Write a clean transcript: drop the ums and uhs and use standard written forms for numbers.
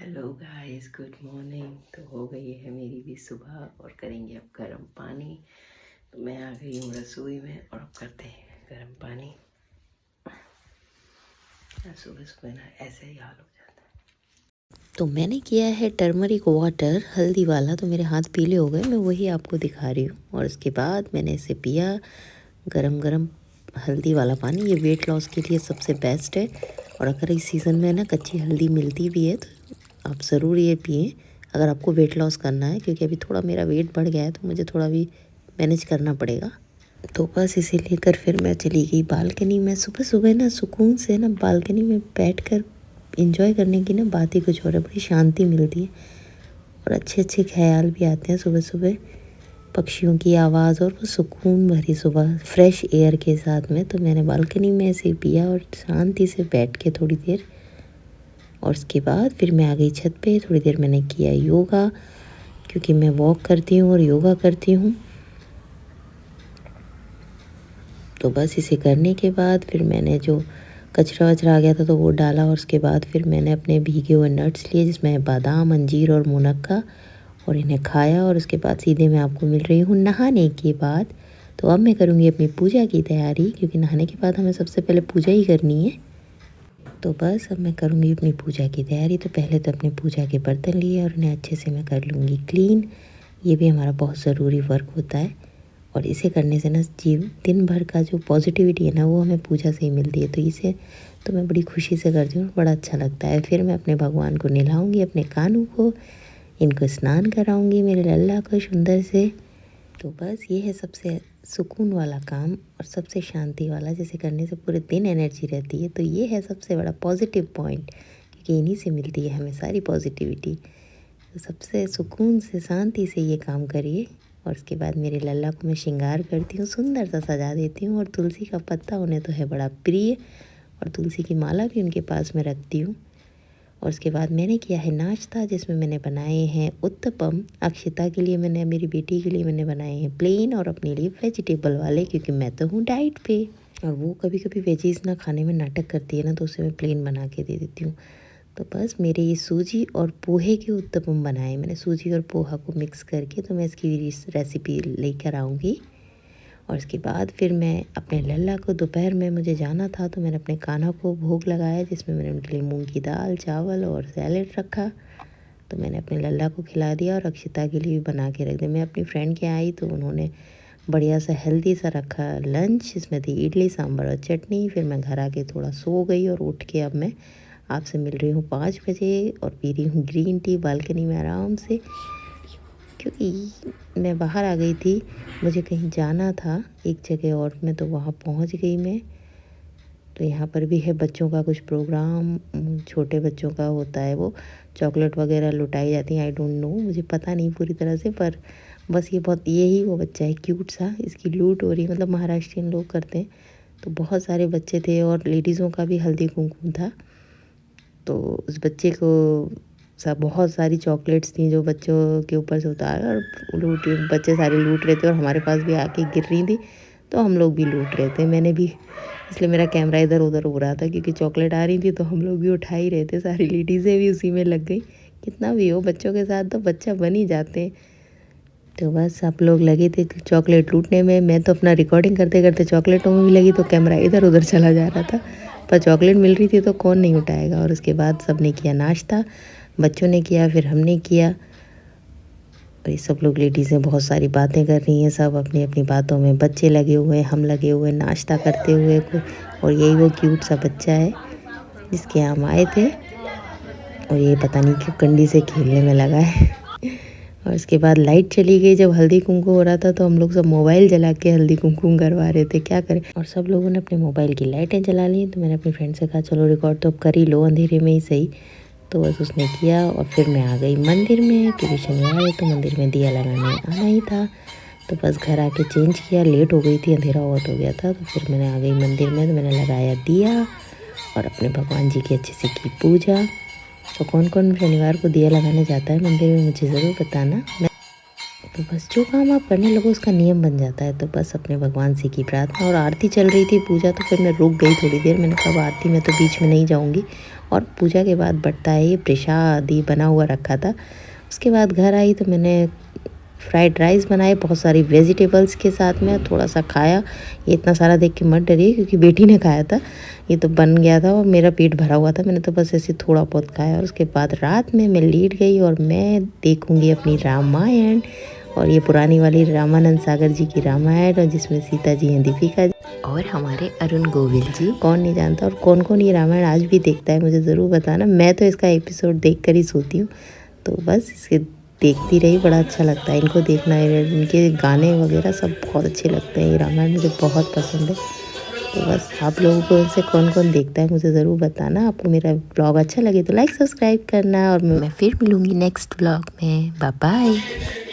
Hello guys, good morning. तो हो गई है मेरी भी सुबह और करेंगे अब गर्म पानी। तो मैं आ गई हूँ रसोई में और अब करते हैं गर्म पानी। सुबह सुबह ना ऐसे ही हाल हो जाता है। तो मैंने किया है टर्मरिक वाटर हल्दी वाला, तो मेरे हाथ पीले हो गए। मैं वही आपको दिखा रही हूँ। और उसके बाद मैंने इसे पिया गरम गरम हल्दी वाला पानी। ये वेट लॉस के लिए सबसे बेस्ट है। और अगर इस सीज़न में ना कच्ची हल्दी मिलती भी है तो आप ज़रूर ये पिएं अगर आपको वेट लॉस करना है, क्योंकि अभी थोड़ा मेरा वेट बढ़ गया है तो मुझे थोड़ा भी मैनेज करना पड़ेगा। तो बस इसे लेकर फिर मैं चली गई बालकनी में। सुबह सुबह ना सुकून से ना बालकनी में बैठकर एंजॉय करने की ना बात ही कुछ और है। बड़ी शांति मिलती है और अच्छे अच्छे ख्याल भी आते हैं सुबह सुबह। पक्षियों की आवाज़ और वो सुकून भरी सुबह फ्रेश एयर के साथ में। तो मैंने बालकनी में ऐसे पिया और शांति से बैठ के थोड़ी देर, और उसके बाद फिर मैं आ गई छत पे। थोड़ी देर मैंने किया योगा, क्योंकि मैं वॉक करती हूँ और योगा करती हूँ। तो बस इसे करने के बाद फिर मैंने जो कचरा वचरा आ गया था तो वो डाला। और उसके बाद फिर मैंने अपने भीगे हुए नट्स लिए, जिसमें बादाम, अंजीर और मुनक्का, और इन्हें खाया। और उसके बाद सीधे मैं आपको मिल रही हूँ नहाने के बाद। तो अब मैं करूँगी अपनी पूजा की तैयारी, क्योंकि नहाने के बाद हमें सबसे पहले पूजा ही करनी है। तो बस अब मैं करूँगी अपनी पूजा की तैयारी। तो पहले तो अपने पूजा के बर्तन लिए और उन्हें अच्छे से मैं कर लूँगी क्लीन। ये भी हमारा बहुत ज़रूरी वर्क होता है और इसे करने से ना दिन भर का जो पॉजिटिविटी है ना वो हमें पूजा से ही मिलती है। तो इसे तो मैं बड़ी खुशी से करती हूँ, बड़ा अच्छा लगता है। फिर मैं अपने भगवान को नहलाऊँगी, अपने कानों को, इनको स्नान कराऊँगी, मेरे लल्ला को सुंदर से। तो बस ये है सबसे सुकून वाला काम और सबसे शांति वाला, जिसे करने से पूरे दिन एनर्जी रहती है। तो ये है सबसे बड़ा पॉजिटिव पॉइंट, क्योंकि इन्हीं से मिलती है हमें सारी पॉजिटिविटी। तो सबसे सुकून से शांति से ये काम करिए। और उसके बाद मेरे लल्ला को मैं श्रृंगार करती हूँ, सुंदर सा सजा देती हूँ। और तुलसी का पत्ता उन्हें तो है बड़ा प्रिय, और तुलसी की माला भी उनके पास में रखती हूँ। और उसके बाद मैंने किया है नाश्ता, जिसमें मैंने बनाए हैं उत्तपम। अक्षिता के लिए मैंने, मेरी बेटी के लिए मैंने बनाए हैं प्लेन, और अपने लिए वेजिटेबल वाले, क्योंकि मैं तो हूँ डाइट पे। और वो कभी कभी वेजीज ना खाने में नाटक करती है ना, तो उसे मैं प्लेन बना के दे देती हूँ। तो बस मेरे ये सूजी और पोहे के उत्तपम बनाए मैंने, सूजी और पोहा को मिक्स करके। तो मैं इसकी रेसिपी लेकर आऊँगी। और उसके बाद फिर मैं अपने लल्ला को, दोपहर में मुझे जाना था तो मैंने अपने कान्हा को भोग लगाया, जिसमें मैंने उनके लिए मूंग की दाल, चावल और सैलेड रखा। तो मैंने अपने लल्ला को खिला दिया और अक्षिता के लिए भी बना के रख दिया। मैं अपनी फ्रेंड के आई तो उन्होंने बढ़िया सा हेल्दी सा रखा लंच, जिसमें थी इडली, सांभर और चटनी। फिर मैं घर आके थोड़ा सो गई और उठ के अब मैं आपसे मिल रही हूँ 5 बजे और पी रही हूँ ग्रीन टी बालकनी में आराम से, क्योंकि मैं बाहर आ गई थी। मुझे कहीं जाना था एक जगह और में, तो वहाँ पहुँच गई मैं। तो यहाँ पर भी है बच्चों का कुछ प्रोग्राम, छोटे बच्चों का होता है, वो चॉकलेट वगैरह लुटाई जाती हैं। आई डोंट नो, मुझे पता नहीं पूरी तरह से, पर बस ये बहुत, यही वो बच्चा है क्यूट सा, इसकी लूट हो रही है। मतलब महाराष्ट्रियन लोग करते हैं। तो बहुत सारे बच्चे थे और लेडीज़ों का भी हल्दी कुमकुम था। तो उस बच्चे को सब बहुत सारी चॉकलेट्स थी जो बच्चों के ऊपर से उतार और लूट, बच्चे सारे लूट रहे थे और हमारे पास भी आके गिर रही थी। तो हम लोग भी लूट रहे थे, मैंने भी, इसलिए मेरा कैमरा इधर उधर हो रहा था, क्योंकि चॉकलेट आ रही थी तो हम लोग भी उठा ही रहे थे। सारी लेडीज़ें भी उसी में लग गई। कितना भी हो, बच्चों के साथ तो बच्चा बन ही जाते हैं। तो बस सब लोग लगे थे चॉकलेट लूटने में। मैं तो अपना रिकॉर्डिंग करते करते चॉकलेटों में भी लगी, तो कैमरा इधर उधर चला जा रहा था। पर चॉकलेट मिल रही थी तो कौन नहीं उठाएगा। और उसके बाद सब ने किया नाश्ता, बच्चों ने किया, फिर हमने किया। और ये सब लोग लेडीज़ें बहुत सारी बातें कर रही हैं, सब अपनी अपनी बातों में। बच्चे लगे हुए, हम लगे हुए नाश्ता करते हुए। और यही वो क्यूट सा बच्चा है जिसके हम आए थे, और ये पता नहीं क्यों कंडी से खेलने में लगा है। और उसके बाद लाइट चली गई जब हल्दी कुमकुम हो रहा था, तो हम लोग सब मोबाइल जला के हल्दी कुमकुम करवा रहे थे, क्या करें। और सब लोगों ने अपने मोबाइल की लाइटें जला ली। तो मैंने अपनी फ्रेंड से कहा चलो रिकॉर्ड तो अब कर ही लो, अंधेरे में ही सही। तो बस उसने किया और फिर मैं आ गई मंदिर में, क्योंकि शनिवार है तो मंदिर में दिया लगाने आना ही था। तो बस घर आके चेंज किया, लेट हो गई थी, अंधेरा बहुत हो गया था। तो फिर मैंने आ गई मंदिर में, तो मैंने लगाया दिया और अपने भगवान जी की अच्छे से की पूजा। तो कौन कौन शनिवार को दिया लगाने जाता है मंदिर में, मुझे ज़रूर बताना। तो बस जो काम आप करने लगो उसका नियम बन जाता है। तो बस अपने भगवान से की प्रार्थना, और आरती चल रही थी पूजा, तो फिर मैं रुक गई थोड़ी देर। मैंने कहा आरती में तो बीच में नहीं जाऊँगी। और पूजा के बाद बढ़ता है ये प्रसाद ही बना हुआ रखा था। उसके बाद घर आई तो मैंने फ्राइड राइस बनाए बहुत सारी वेजिटेबल्स के साथ में, थोड़ा सा खाया। ये इतना सारा देख के मत डरिए क्योंकि बेटी ने खाया था, ये तो बन गया था और मेरा पेट भरा हुआ था। मैंने तो बस ऐसे थोड़ा बहुत खाया। और उसके बाद रात में मैं लेट गई और मैं देखूँगी अपनी रामायण, और ये पुरानी वाली रामानंद सागर जी की रामायण, और जिसमें सीता जी हैं, दीपिका जी और हमारे अरुण गोविल जी। कौन नहीं जानता, और कौन कौन ये रामायण आज भी देखता है मुझे ज़रूर बताना। मैं तो इसका एपिसोड देख कर ही सोती हूँ। तो बस इसे देखती रही, बड़ा अच्छा लगता है इनको देखना। इनके गाने वगैरह सब बहुत अच्छे लगते हैं। ये रामायण मुझे बहुत पसंद है। तो बस आप लोगों को इनसे कौन कौन देखता है मुझे ज़रूर बताना। आपको मेरा ब्लॉग अच्छा लगे तो लाइक सब्सक्राइब करना, और मैं फिर मिलूँगी नेक्स्ट ब्लॉग में। Bye bye.